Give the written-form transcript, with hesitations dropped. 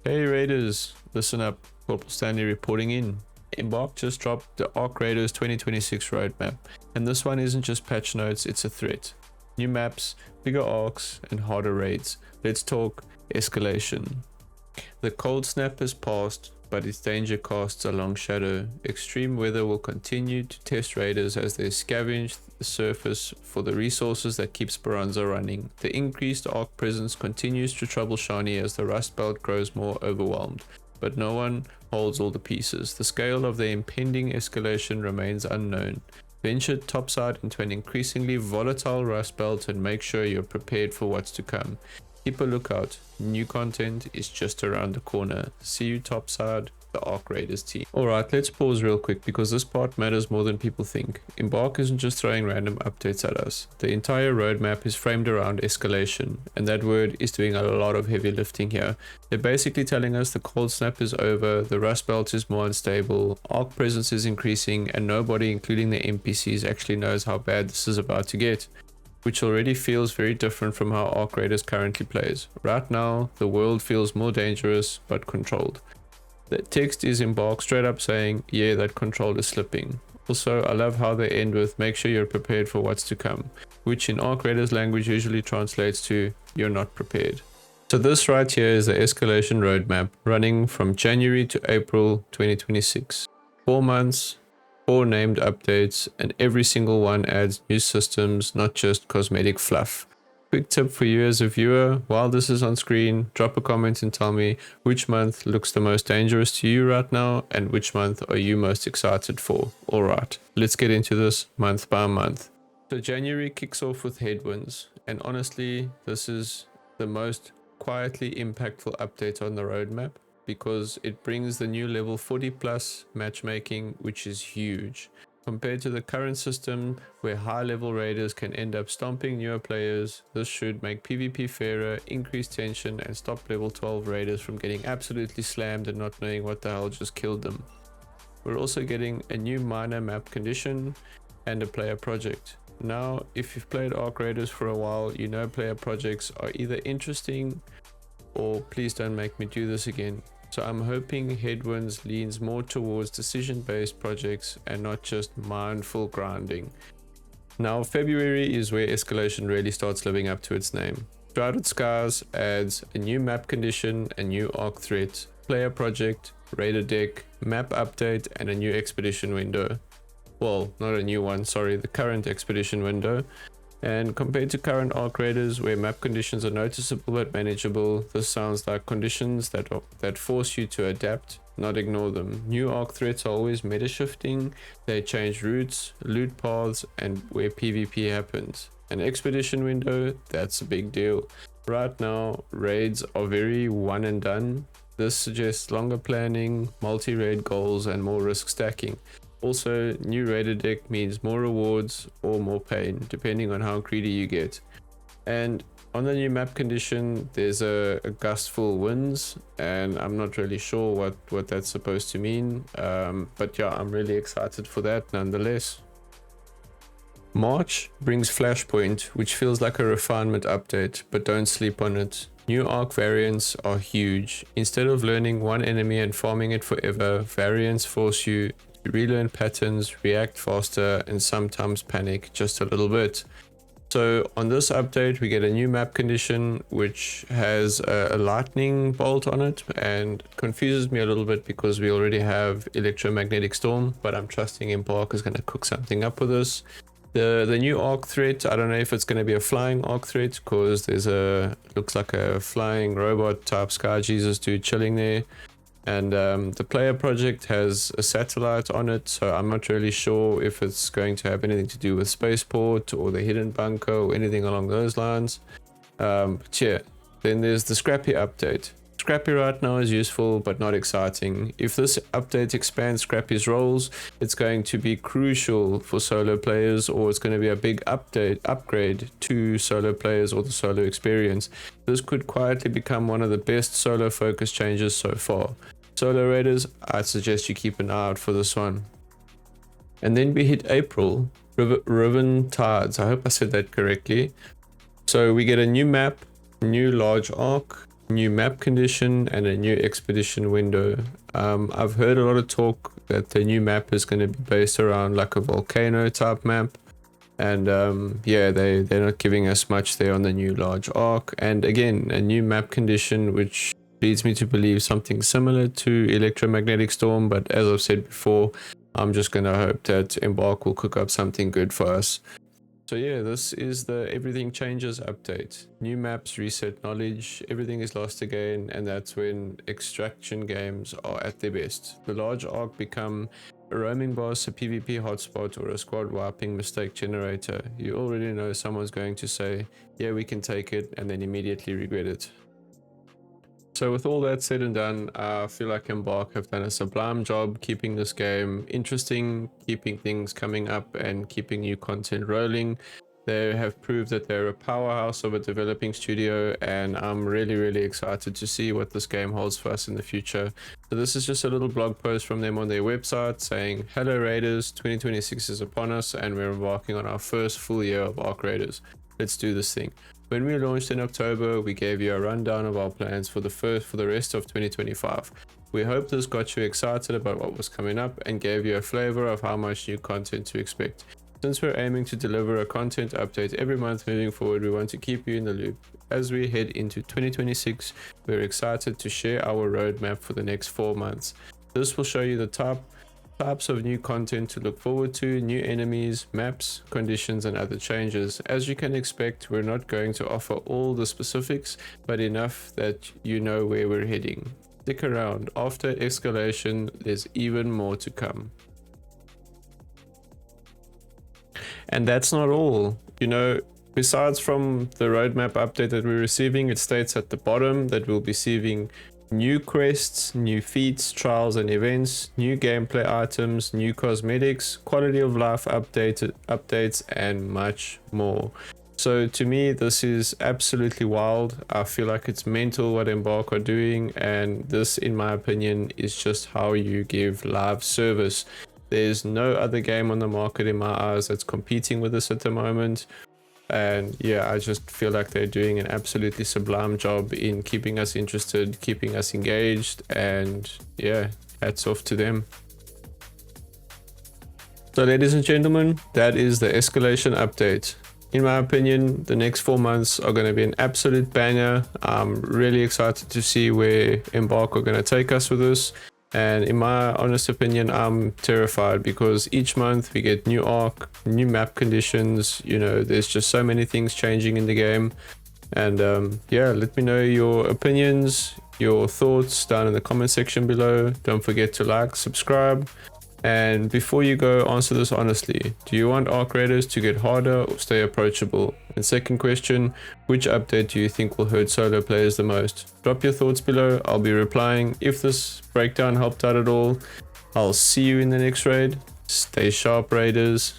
Hey Raiders, listen up. Corporal Stanley reporting in. Embark just dropped the Arc Raiders 2026 roadmap, and this one isn't just patch notes, it's a threat. New maps, bigger arcs, and harder raids. Let's talk Escalation. The cold snap has passed, but its danger casts a long shadow. Extreme weather will continue to test raiders as they scavenge the surface for the resources that keep Speranza running. The increased arc presence continues to trouble Shani as the Rust Belt grows more overwhelmed, but no one holds all the pieces. The scale of the impending escalation remains unknown. Venture topside into an increasingly volatile Rust Belt and make sure you're prepared for what's to come. Keep a lookout. New content is just around the corner. See you topside, the Arc Raiders team. Alright, let's pause real quick because this part matters more than people think. Embark isn't just throwing random updates at us. The entire roadmap is framed around escalation, and that word is doing a lot of heavy lifting here. They're basically telling us the cold snap is over, the Rust Belt is more unstable, Arc presence is increasing, and nobody, including the NPCs, actually knows how bad this is about to get, which already feels very different from how Arc Raiders currently plays. Right now, the world feels more dangerous, but controlled. The text is Embark straight up saying, yeah, that control is slipping. Also, I love how they end with, make sure you're prepared for what's to come, which in Arc Raiders language usually translates to, you're not prepared. So this right here is the escalation roadmap, running from January to April 2026. 4 months, 4 named updates, and every single one adds new systems, not just cosmetic fluff. Quick tip for you as a viewer, while this is on screen, drop a comment and tell me which month looks the most dangerous to you right now and which month are you most excited for. Alright, let's get into this month by month. So January kicks off with headwinds, and honestly this is the most quietly impactful update on the roadmap, because it brings the new level 40 plus matchmaking, which is huge. Compared to the current system where high level raiders can end up stomping newer players, this should make PvP fairer, increase tension, and stop level 12 raiders from getting absolutely slammed and not knowing what the hell just killed them. We're also getting a new minor map condition and a player project. Now, if you've played Arc Raiders for a while, you know player projects are either interesting or please don't make me do this again. So I'm hoping Headwinds leans more towards decision-based projects and not just mindful grinding. Now February is where Escalation really starts living up to its name. Shrouded Skies adds a new map condition, a new arc threat, player project, raider deck, map update, and a new expedition window. Well, not a new one, sorry, the current expedition window. And compared to current Arc Raiders where map conditions are noticeable but manageable, this sounds like conditions that force you to adapt, not ignore them. New Arc threats are always meta shifting, they change routes, loot paths, and where PvP happens. An expedition window, that's a big deal. Right now, raids are very one and done. This suggests longer planning, multi-raid goals, and more risk stacking. Also, new raider deck means more rewards or more pain, depending on how greedy you get. And on the new map condition, there's a gustful winds, and I'm not really sure what that's supposed to mean. But yeah, I'm really excited for that nonetheless. March brings Flashpoint, which feels like a refinement update, but don't sleep on it. New arc variants are huge. Instead of learning one enemy and farming it forever, variants force you relearn patterns, react faster, and sometimes panic just a little bit. So on this update we get a new map condition which has a lightning bolt on it, and it confuses me a little bit because we already have electromagnetic storm, but I'm trusting Embark is going to cook something up with this. The new arc threat, I don't know if it's going to be a flying arc threat because there's looks like a flying robot type Sky Jesus dude chilling there. And the player project has a satellite on it, so I'm not really sure if it's going to have anything to do with spaceport or the hidden bunker or anything along those lines. But yeah, then there's the Scrappy update. Scrappy right now is useful but not exciting. If this update expands Scrappy's roles, it's going to be crucial for solo players, or it's going to be a big upgrade to solo players or the solo experience. This could quietly become one of the best solo focus changes so far. Solo raiders, I'd suggest you keep an eye out for this one. And then we hit April, Riven Tides. I hope I said that correctly. So we get a new map, new large arc, new map condition, and a new expedition window. I've heard a lot of talk that the new map is going to be based around like a volcano type map. And yeah, they're not giving us much there on the new large arc. And again, a new map condition, which leads me to believe something similar to electromagnetic storm. But as I've said before, I'm just gonna hope that Embark will cook up something good for us. So yeah, this is the everything changes update. New maps reset knowledge, everything is lost again, and that's when extraction games are at their best. The large arc become a roaming boss, a PvP hotspot, or a squad wiping mistake generator. You already know someone's going to say, yeah, we can take it, and then immediately regret it. So with all that said and done, I feel like Embark have done a sublime job keeping this game interesting, keeping things coming up, and keeping new content rolling. They have proved that they're a powerhouse of a developing studio, and I'm really excited to see what this game holds for us in the future. So this is just a little blog post from them on their website saying, hello Raiders, 2026 is upon us and we're embarking on our first full year of Arc Raiders. Let's do this thing. When we launched in October, we gave you a rundown of our plans for the rest of 2025. We hope this got you excited about what was coming up and gave you a flavor of how much new content to expect. Since we're aiming to deliver a content update every month moving forward, we want to keep you in the loop. As we head into 2026, we're excited to share our roadmap for the next 4 months. This will show you the types of new content to look forward to, new enemies, maps, conditions, and other changes. As you can expect, we're not going to offer all the specifics, but enough that you know where we're heading. Stick around. After Escalation, there's even more to come. And that's not all. You know, besides from the roadmap update that we're receiving, it states at the bottom that we'll be receiving new quests, new feats, trials and events, new gameplay items, new cosmetics, quality of life updates, and much more. So to me, this is absolutely wild. I feel like it's mental what Embark are doing, and this, in my opinion, is just how you give live service. There's no other game on the market in my eyes that's competing with this at the moment. And yeah, I just feel like they're doing an absolutely sublime job in keeping us interested, keeping us engaged, and yeah, hats off to them. So ladies and gentlemen, that is the Escalation update. In my opinion, the next 4 months are going to be an absolute banger. I'm really excited to see where Embark are going to take us with this. And in my honest opinion, I'm terrified because each month we get new arc, new map conditions. You know, there's just so many things changing in the game. And yeah, let me know your opinions, your thoughts down in the comment section below. Don't forget to like, subscribe. And before you go, answer this honestly. Do you want Arc Raiders to get harder or stay approachable? And second question, which update do you think will hurt solo players the most? Drop your thoughts below, I'll be replying. If this breakdown helped out at all, I'll see you in the next raid. Stay sharp, Raiders.